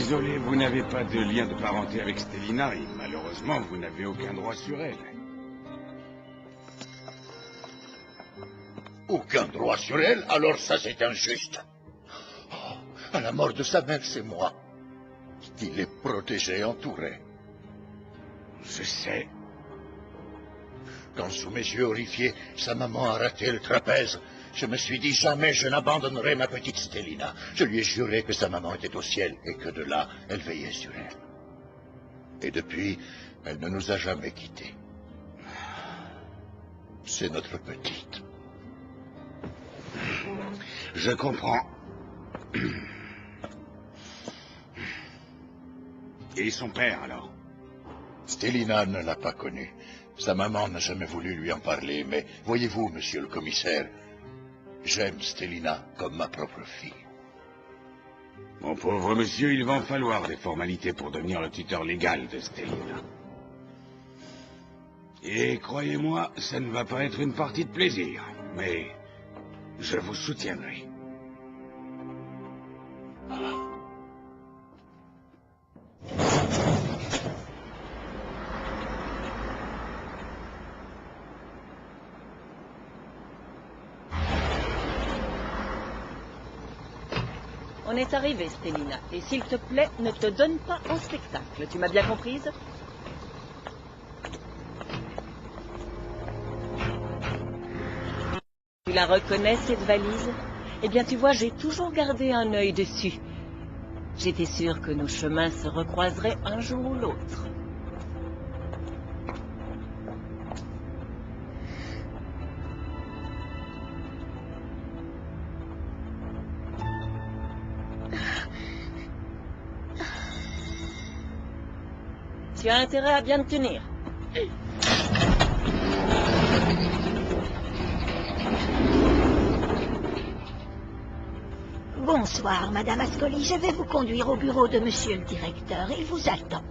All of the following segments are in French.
Désolé, vous n'avez pas de lien de parenté avec Stélina et malheureusement, vous n'avez aucun droit sur elle. Aucun droit sur elle, alors ça c'est injuste. Oh, à la mort de sa mère, c'est moi qui l'ai protégée, entourée. Je sais. Quand sous mes yeux horrifiés, sa maman a raté le trapèze, je me suis dit jamais je n'abandonnerai ma petite Stélina. Je lui ai juré que sa maman était au ciel et que de là, elle veillait sur elle. Et depuis, elle ne nous a jamais quittés. C'est notre petite. Je comprends. Et son père, alors? Stélina ne l'a pas connu. Sa maman n'a jamais voulu lui en parler, mais voyez-vous, monsieur le commissaire, j'aime Stélina comme ma propre fille. Mon pauvre monsieur, il va en falloir des formalités pour devenir le tuteur légal de Stélina. Et croyez-moi, ça ne va pas être une partie de plaisir, mais je vous soutiendrai. On est arrivé, Stélina, et s'il te plaît, ne te donne pas en spectacle. Tu m'as bien comprise? Tu la reconnais, cette valise? Eh bien, tu vois, j'ai toujours gardé un œil dessus. J'étais sûre que nos chemins se recroiseraient un jour ou l'autre. Tu as intérêt à bien te tenir. Bonsoir, Madame Ascoli. Je vais vous conduire au bureau de Monsieur le directeur. Il vous attend.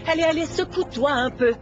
Allez, allez, secoue-toi un peu.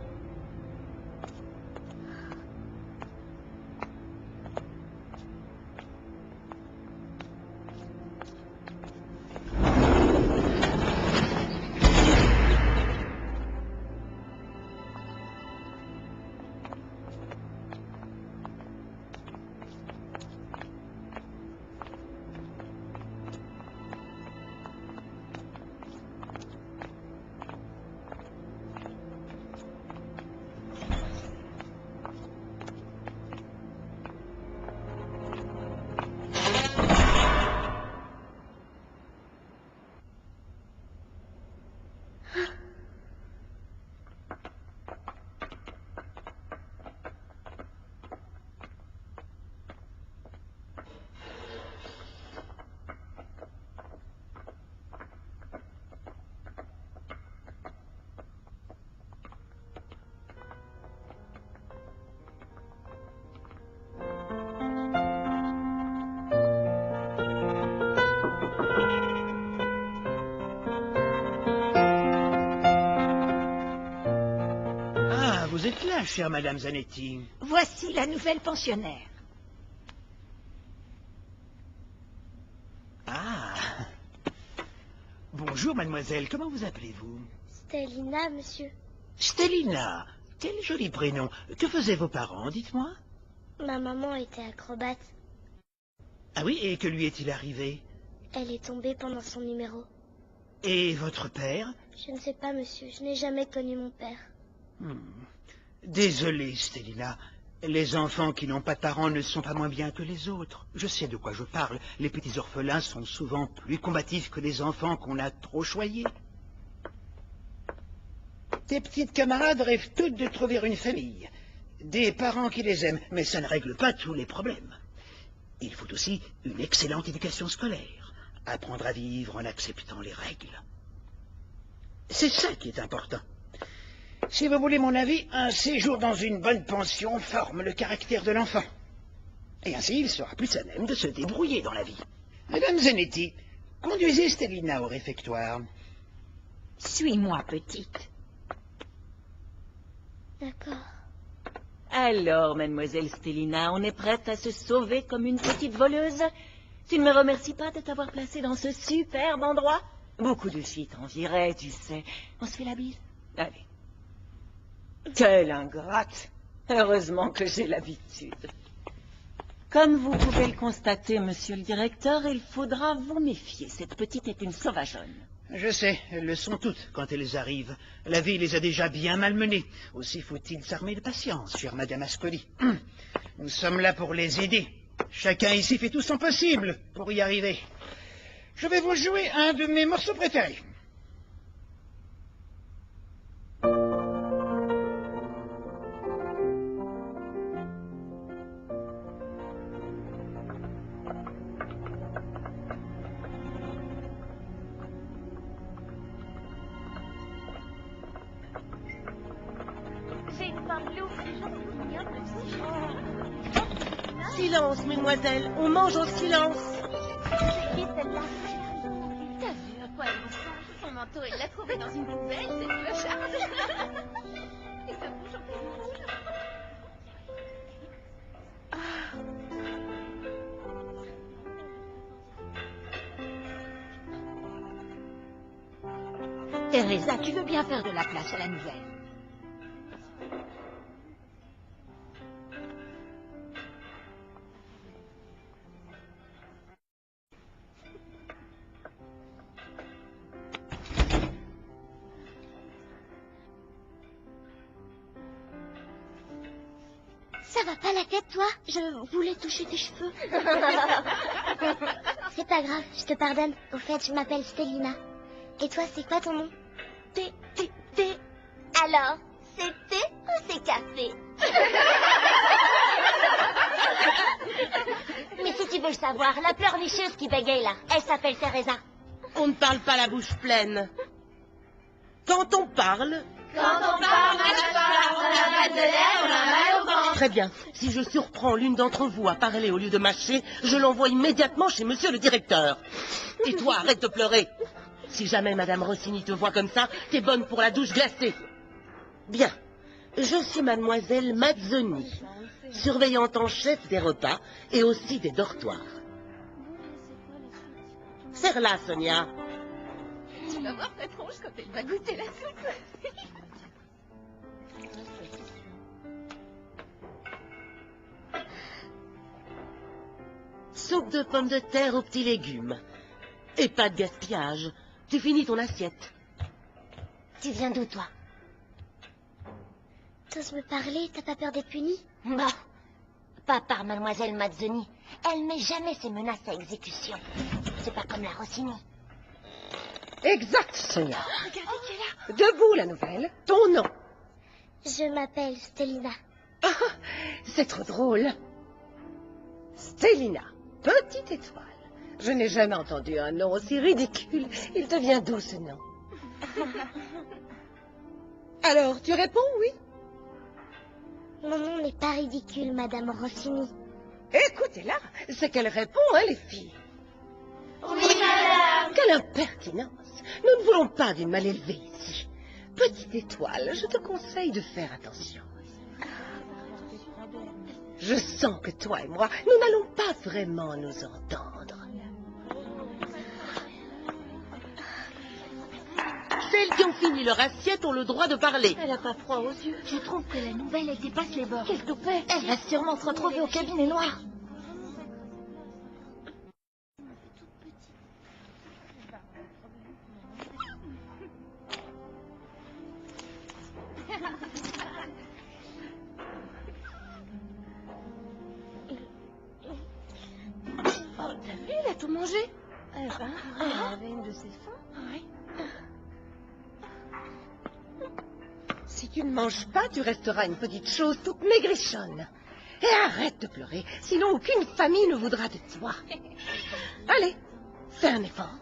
Vous êtes là, chère Madame Zanetti. Voici la nouvelle pensionnaire. Ah. Bonjour, mademoiselle. Comment vous appelez-vous? Stélina, monsieur. Stélina. Quel joli prénom. Que faisaient vos parents, dites-moi? Ma maman était acrobate. Ah oui, et que lui est-il arrivé? Elle est tombée pendant son numéro. Et votre père? Je ne sais pas, monsieur. Je n'ai jamais connu mon père. Désolé, Stélina. Les enfants qui n'ont pas de parents ne sont pas moins bien que les autres. Je sais de quoi je parle. Les petits orphelins sont souvent plus combatifs que les enfants qu'on a trop choyés. Tes petites camarades rêvent toutes de trouver une famille, des parents qui les aiment, mais ça ne règle pas tous les problèmes. Il faut aussi une excellente éducation scolaire, apprendre à vivre en acceptant les règles. C'est ça qui est important. Si vous voulez mon avis, un séjour dans une bonne pension forme le caractère de l'enfant. Et ainsi, il sera plus à même de se débrouiller dans la vie. Madame Zanetti, conduisez Stélina au réfectoire. Suis-moi, petite. D'accord. Alors, mademoiselle Stélina, on est prête à se sauver comme une petite voleuse? Tu ne me remercies pas de t'avoir placée dans ce superbe endroit? Beaucoup de filles t'envieraient, tu sais. On se fait la bise? Allez. Quelle ingrate! Heureusement que j'ai l'habitude. Comme vous pouvez le constater, monsieur le directeur, il faudra vous méfier. Cette petite est une sauvageonne. Je sais, elles le sont toutes quand elles arrivent. La vie les a déjà bien malmenées. Aussi faut-il s'armer de patience, chère Madame Ascoli. Nous sommes là pour les aider. Chacun ici fait tout son possible pour y arriver. Je vais vous jouer un de mes morceaux préférés. Silence, mesdemoiselles, on mange en silence. Et celle-là. T'as vu à quoi elle ressemble? Son manteau, elle l'a trouvé dans une poubelle, cette clocharde. Et ça bouge en pleine roule. Teresa, tu veux bien faire de la place à la nouvelle? Ça va pas la tête, toi? Je voulais toucher tes cheveux. C'est pas grave, je te pardonne. Au fait, je m'appelle Stélina. Et toi, c'est quoi ton nom? T. Alors, c'est thé ou c'est café? Mais si tu veux le savoir, la pleurnicheuse qui bégaye là, elle s'appelle Teresa. On ne parle pas la bouche pleine. Quand on parle... Quand on parle, on a mal de l'air, on a mal au ventre. Très bien. Si je surprends l'une d'entre vous à parler au lieu de mâcher, je l'envoie immédiatement chez monsieur le directeur. Et toi, arrête de pleurer. Si jamais Madame Rossini te voit comme ça, t'es bonne pour la douche glacée. Bien. Je suis mademoiselle Mazzoni, surveillante en chef des repas et aussi des dortoirs. Serre-la, Sonia. Tu vas voir ta tronche quand elle va goûter la soupe. Soupe de pommes de terre aux petits légumes. Et pas de gaspillage. Tu finis ton assiette. Tu viens d'où, toi? T'oses me parler? T'as pas peur d'être punie? Bon, pas par mademoiselle Mazzoni. Elle met jamais ses menaces à exécution. C'est pas comme la Rossini. Exact, Sonia. Regardez qui est là. Debout, la nouvelle. Ton nom. Je m'appelle Stélina. Ah, c'est trop drôle. Stélina, petite étoile. Je n'ai jamais entendu un nom aussi ridicule. Il te vient d'où, ce nom? Alors, tu réponds oui? Mon nom n'est pas ridicule, madame Rossini. Écoutez-la, c'est qu'elle répond, hein, les filles. Oui, madame. Quelle impertinence. Nous ne voulons pas d'une mal élevée ici. Petite étoile, je te conseille de faire attention. Je sens que toi et moi, nous n'allons pas vraiment nous entendre. Celles qui ont fini leur assiette ont le droit de parler. Elle a pas froid aux yeux. Je trouve que la nouvelle, elle dépasse les bords. Quelle toupette. Elle va sûrement se retrouver au cabinet noir. Oh, t'as vu, il a tout mangé. Eh ben, elle avait une de ses fans. Oui. Si tu ne manges pas, tu resteras une petite chose toute maigrichonne. Et arrête de pleurer, sinon aucune famille ne voudra de toi. Allez, fais un effort.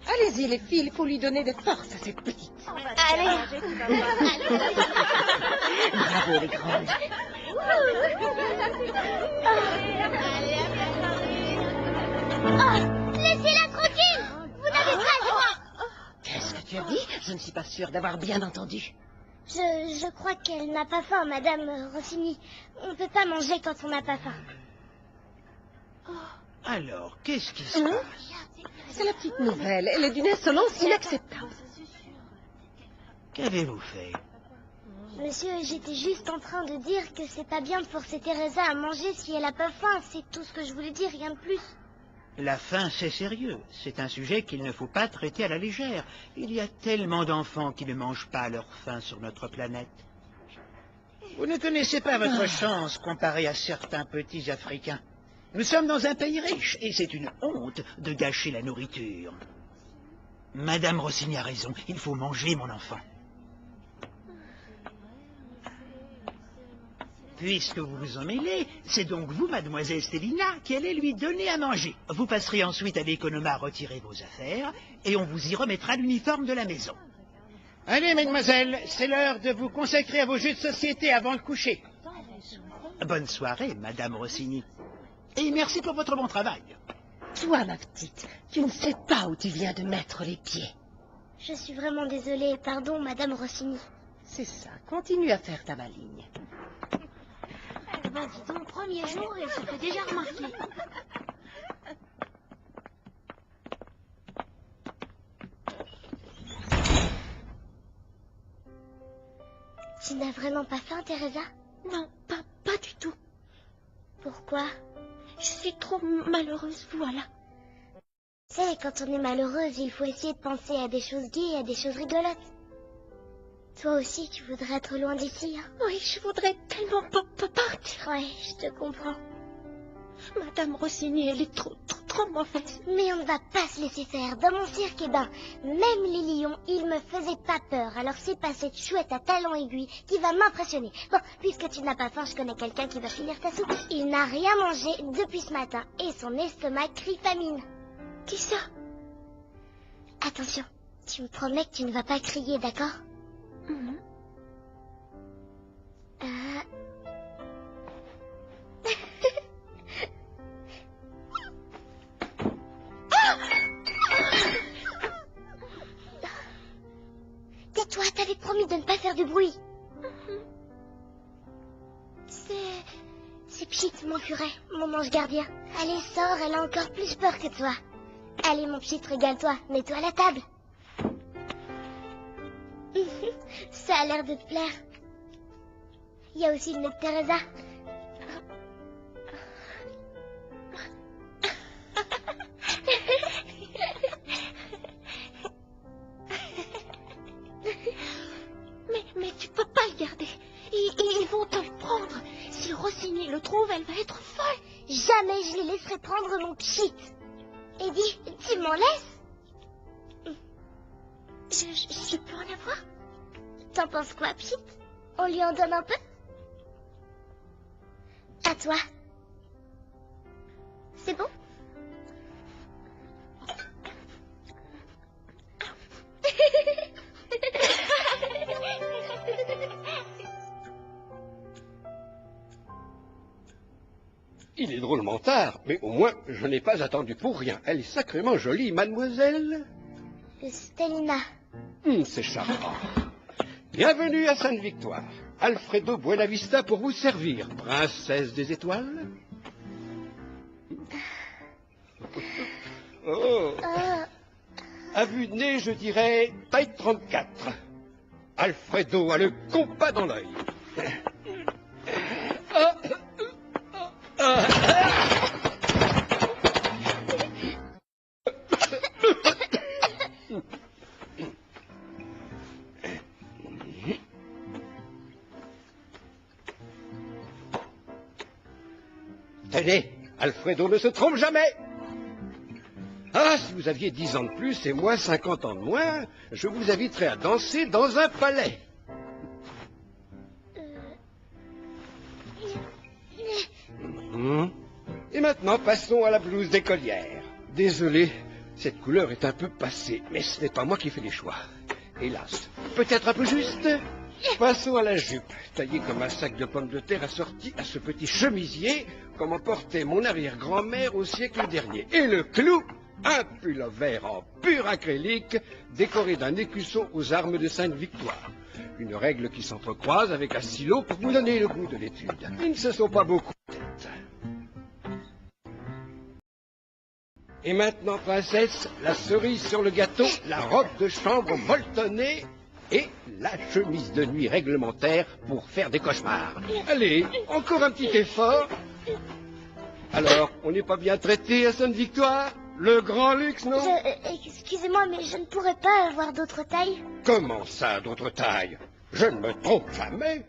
Allez-y, les filles, il faut lui donner des forces à cette petite. Allez. Bravo, les grandes. Oh, laissez-la tranquille. Vous n'avez pas le droit. Qu'est-ce que tu as dit? Je ne suis pas sûre d'avoir bien entendu. Je crois qu'elle n'a pas faim, Madame Rossini. On ne peut pas manger quand on n'a pas faim. Alors, qu'est-ce qui se passe? C'est la petite nouvelle. Elle est d'une insolence inacceptable. Qu'avez-vous fait? Monsieur, j'étais juste en train de dire que c'est pas bien de forcer Teresa à manger si elle a pas faim. C'est tout ce que je voulais dire, rien de plus. La faim, c'est sérieux. C'est un sujet qu'il ne faut pas traiter à la légère. Il y a tellement d'enfants qui ne mangent pas leur faim sur notre planète. Vous ne connaissez pas votre chance comparée à certains petits Africains. Nous sommes dans un pays riche et c'est une honte de gâcher la nourriture. Madame Rossini a raison. Il faut manger, mon enfant. Puisque vous vous en mêlez, c'est donc vous, mademoiselle Stélina, qui allez lui donner à manger. Vous passerez ensuite à l'économa retirer vos affaires, et on vous y remettra l'uniforme de la maison. Allez, mademoiselle, c'est l'heure de vous consacrer à vos jeux de société avant le coucher. Bonne soirée, madame Rossini. Et merci pour votre bon travail. Toi, ma petite, tu ne sais pas où tu viens de mettre les pieds. Je suis vraiment désolée. Pardon, Madame Rossini. C'est ça, continue à faire ta maligne. Eh ben, dis donc, premier jour, elle se fait déjà remarquer. Tu n'as vraiment pas faim, Teresa? Non, pas du tout. Pourquoi? Je suis trop malheureuse, voilà. Tu sais, quand on est malheureuse, il faut essayer de penser à des choses gaies, à des choses rigolotes. Toi aussi, tu voudrais être loin d'ici, hein? Oui, je voudrais tellement pas partir. Ouais, je te comprends. Madame Rossini, elle est trop mauvaise. Mais on ne va pas se laisser faire. Dans mon cirque, eh ben, même les lions, ils me faisaient pas peur. Alors c'est pas cette chouette à talons aiguilles qui va m'impressionner. Bon, puisque tu n'as pas faim, je connais quelqu'un qui va finir ta soupe. Il n'a rien mangé depuis ce matin et son estomac crie famine. Qui ça? Attention, tu me promets que tu ne vas pas crier, d'accord? Tais-toi, t'avais promis de ne pas faire de bruit. C'est Pchit, mon furet, mon ange gardien. Allez, sors, elle a encore plus peur que toi. Allez, mon Pchit, régale-toi, mets-toi à la table. Ça a l'air de te plaire. Il y a aussi le nez de Teresa. Mais tu peux pas le garder. Ils vont te le prendre. Si Rossini le trouve, elle va être folle. Jamais je les laisserai prendre mon Pchit. Eddie, tu m'en laisses? Je peux en avoir? T'en penses quoi, Pchit? On lui en donne un peu? À toi. C'est bon? Il est drôlement tard, mais au moins je n'ai pas attendu pour rien. Elle est sacrément jolie, mademoiselle. Stélina. C'est charmant. Bienvenue à Sainte-Victoire. Alfredo Buenavista pour vous servir, princesse des étoiles. Oh. À vue de nez, je dirais taille 34. Alfredo a le compas dans l'œil. Tenez, Alfredo ne se trompe jamais. Ah, si vous aviez 10 ans de plus et moi 50 ans de moins, je vous inviterais à danser dans un palais. Et maintenant, passons à la blouse d'écolière. Désolé, cette couleur est un peu passée, mais ce n'est pas moi qui fais les choix. Hélas, peut-être un peu juste. Passons à la jupe, taillée comme un sac de pommes de terre assorti à ce petit chemisier, comme en portait mon arrière-grand-mère au siècle dernier. Et le clou, un pullover en pur acrylique décoré d'un écusson aux armes de Sainte-Victoire. Une règle qui s'entrecroise avec un stylo pour vous donner le goût de l'étude. Ils ne se sont pas beaucoup tête. Et maintenant, princesse, la cerise sur le gâteau, la robe de chambre molletonnée et la chemise de nuit réglementaire pour faire des cauchemars. Allez, encore un petit effort. Alors, on n'est pas bien traité à Sainte-Victoire? Le grand luxe, non? Excusez-moi, mais je ne pourrais pas avoir d'autres tailles. Comment ça, d'autres tailles? Je ne me trompe jamais.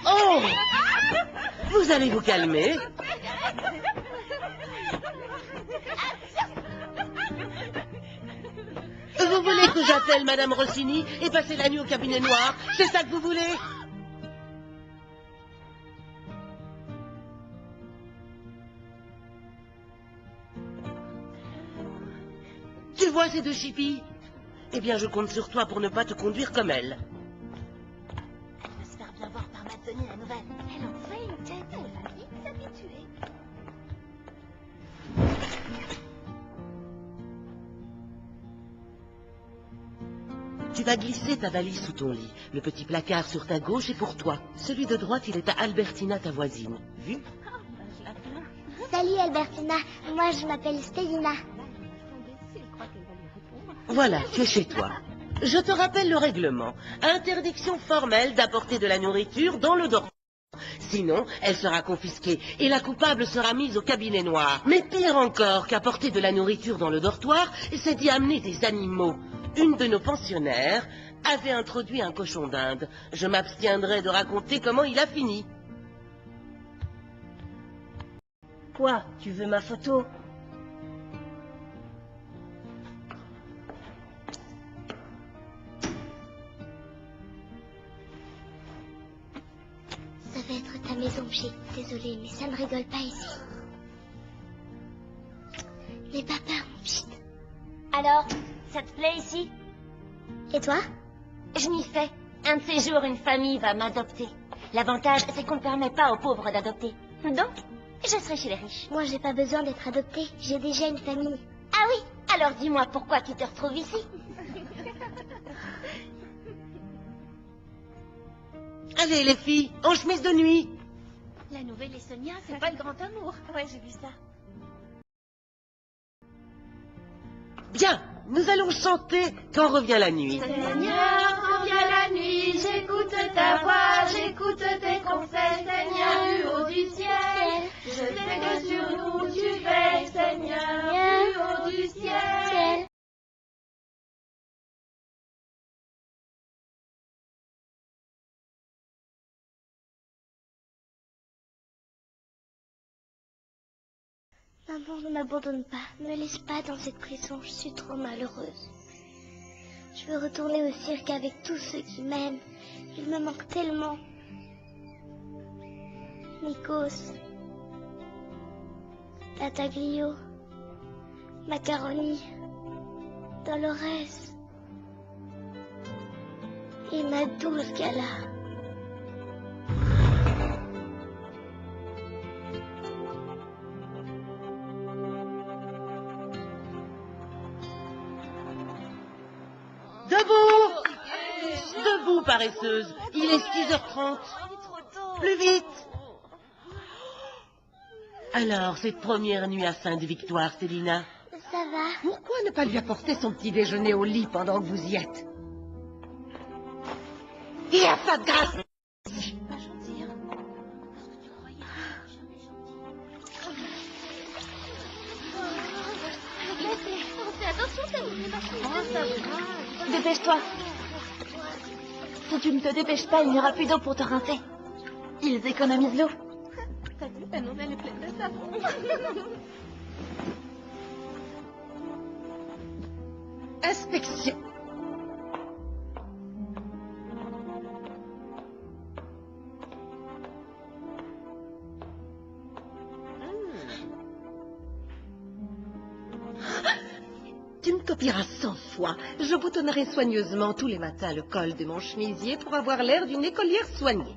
Oh! Vous allez vous calmer? Vous voulez que j'appelle Madame Rossini et passer la nuit au cabinet noir? C'est ça que vous voulez? Tu vois ces deux chippies? Eh bien, je compte sur toi pour ne pas te conduire comme elle. Elle va se faire bien voir par Mazzoni, la nouvelle. Elle en fait une tête, elle va vite s'habituer. Tu vas glisser ta valise sous ton lit. Le petit placard sur ta gauche est pour toi. Celui de droite, il est à Albertina, ta voisine. Vu? Salut Albertina, moi je m'appelle Stélina. Voilà, tu es chez toi. Je te rappelle le règlement. Interdiction formelle d'apporter de la nourriture dans le dortoir. Sinon, elle sera confisquée et la coupable sera mise au cabinet noir. Mais pire encore qu'apporter de la nourriture dans le dortoir, c'est d'y amener des animaux. Une de nos pensionnaires avait introduit un cochon d'Inde. Je m'abstiendrai de raconter comment il a fini. Quoi? Tu veux ma photo? Ça va être ta maison, Pchit. Désolée, mais ça ne rigole pas ici. N'aie pas peur, mon Pchit. Alors, ça te plaît ici? Et toi? Je m'y fais. Un de ces jours, une famille va m'adopter. L'avantage, c'est qu'on ne permet pas aux pauvres d'adopter. Donc, je serai chez les riches. Moi, j'ai pas besoin d'être adoptée. J'ai déjà une famille. Ah oui? Alors dis-moi pourquoi tu te retrouves ici? Allez, les filles, en chemise de nuit. La nouvelle et Sonia, c'est pas le grand amour. Ouais, j'ai vu ça. Bien, nous allons chanter quand revient la nuit. Seigneur, quand vient la nuit, j'écoute ta voix, j'écoute tes conseils, Seigneur, du haut du ciel. Je sais que sur nous tu veilles, Seigneur, du haut du ciel. Maman, ne m'abandonne pas. Ne me laisse pas dans cette prison. Je suis trop malheureuse. Je veux retourner au cirque avec tous ceux qui m'aiment. Il me manque tellement. Nikos, Tataglio, Macaroni, Dolores et ma douce Gala. Debout! Debout, paresseuse. Il est 6h30. Plus vite! Alors, cette première nuit à Sainte-Victoire, Célina? Ça va? Pourquoi ne pas lui apporter son petit déjeuner au lit pendant que vous y êtes? Et à pas de grâce! Dépêche-toi. Si tu ne te dépêches pas, il n'y aura plus d'eau pour te rincer. Ils économisent l'eau. T'as vu, ta nouvelle est pleine de savon. Inspection. Tu ne te pire à 100 fois. Je boutonnerai soigneusement tous les matins le col de mon chemisier pour avoir l'air d'une écolière soignée.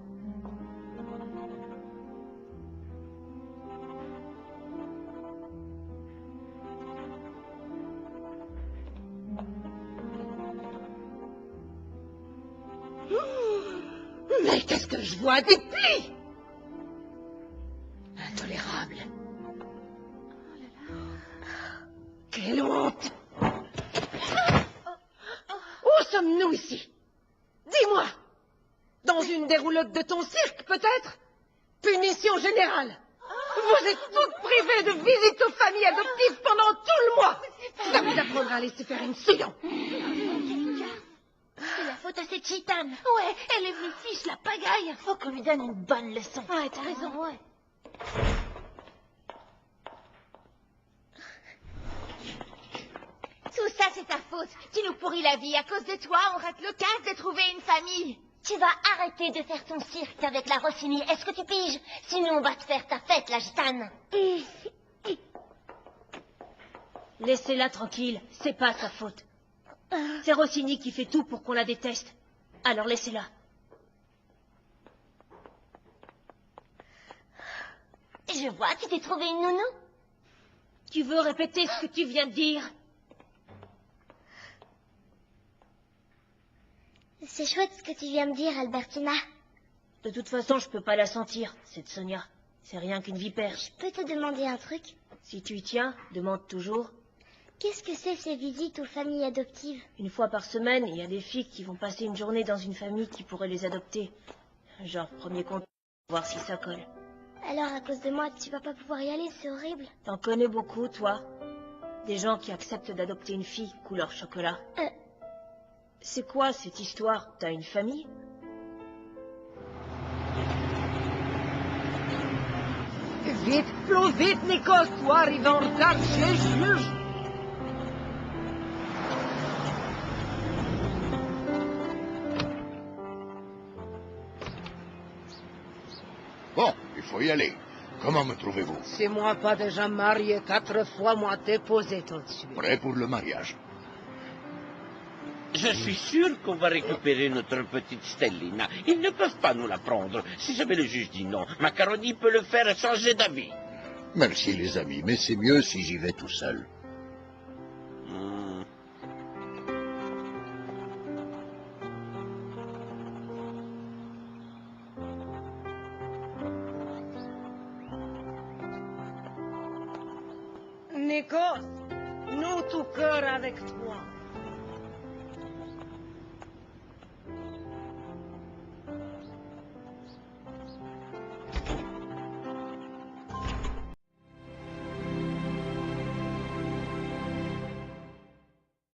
Mais qu'est-ce que je vois? Des plis! Intolérable. Quelle honte! Où sommes-nous ici? Dis-moi! Dans une des roulottes de ton cirque, peut-être? Punition générale! Vous êtes toutes privées de visite aux familles adoptives pendant tout le mois! Ça vous apprendra à laisser faire une souillon! C'est la faute à cette gitane. Ouais, elle est venue fiche la pagaille. Faut qu'on lui donne une bonne leçon. Ouais, t'as raison. Ouais. Tout ça, c'est ta faute. Tu nous pourris la vie. À cause de toi, on rate l'occasion de trouver une famille. Tu vas arrêter de faire ton cirque avec la Rossini. Est-ce que tu piges? Sinon, on va te faire ta fête, la gitane. Laissez-la tranquille, c'est pas sa faute. C'est Rossini qui fait tout pour qu'on la déteste. Alors laissez-la. Je vois, tu t'es trouvé une nounou. Tu veux répéter ce que tu viens de dire? C'est chouette ce que tu viens me dire, Albertina. De toute façon, je peux pas la sentir, cette Sonia. C'est rien qu'une vipère. Je peux te demander un truc? Si tu y tiens, demande toujours. Qu'est-ce que c'est ces visites aux familles adoptives? Une fois par semaine, il y a des filles qui vont passer une journée dans une famille qui pourrait les adopter. Genre, premier contact, voir si ça colle. Alors, à cause de moi, tu vas pas pouvoir y aller, c'est horrible. T'en connais beaucoup, toi? Des gens qui acceptent d'adopter une fille couleur chocolat. C'est quoi cette histoire? T'as une famille? Vite, plus vite, Nicole, toi arrive en retard chez le juge. Bon, il faut y aller. Comment me trouvez-vous? C'est moi pas déjà marié 4 fois, moi t'ai posé tout de suite. Prêt pour le mariage? Je suis sûr qu'on va récupérer notre petite Stellina. Ils ne peuvent pas nous la prendre. Si jamais le juge dit non, Macaroni peut le faire changer d'avis. Merci les amis, mais c'est mieux si j'y vais tout seul. Nikos, nous tout cœur avec toi.